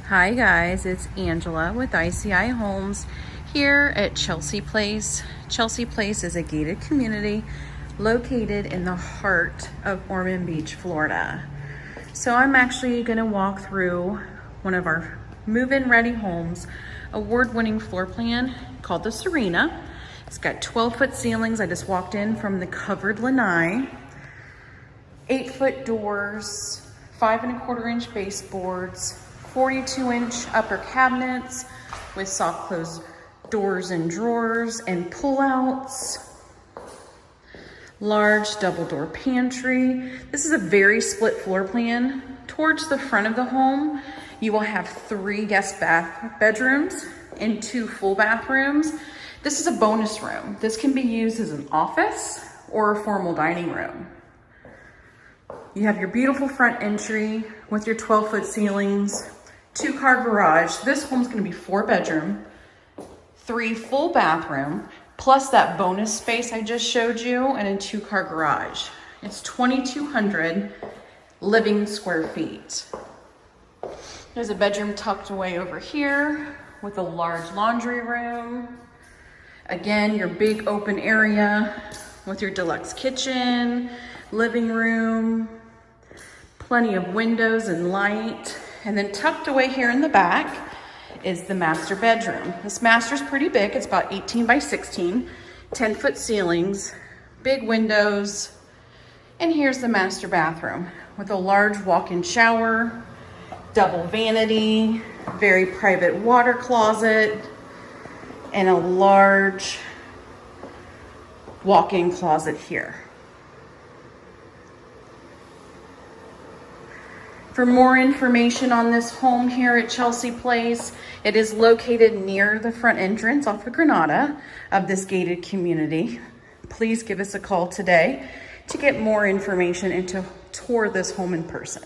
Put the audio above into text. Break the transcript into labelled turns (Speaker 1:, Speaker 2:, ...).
Speaker 1: Hi guys, it's Angela with ICI Homes here at Chelsea Place. Chelsea Place is a gated community located in the heart of Ormond Beach, Florida. So I'm actually going to walk through one of our move-in ready homes, award-winning floor plan called the Serena. It's got 12-foot ceilings. I just walked in from the covered lanai, 8-foot doors, 5¼ inch baseboards, 42-inch upper cabinets with soft close doors and drawers and pullouts. Large double door pantry. This is a very split floor plan. Towards the front of the home, you will have 3 guest bedrooms and 2 full bathrooms. This is a bonus room. This can be used as an office or a formal dining room. You have your beautiful front entry with your 12-foot ceilings, 2-car garage. This home's gonna be 4-bedroom, 3 full bathroom, plus that bonus space I just showed you, and a 2-car garage. It's 2,200 living square feet. There's a bedroom tucked away over here with a large laundry room. Again, your big open area with your deluxe kitchen, living room, plenty of windows and light. And then tucked away here in the back is the master bedroom. This master's pretty big. It's about 18 by 16, 10-foot ceilings, big windows. And here's the master bathroom with a large walk-in shower, double vanity, very private water closet, and a large walk-in closet here. For more information on this home here at Chelsea Place, it is located near the front entrance off the Granada of this gated community. Please give us a call today to get more information and to tour this home in person.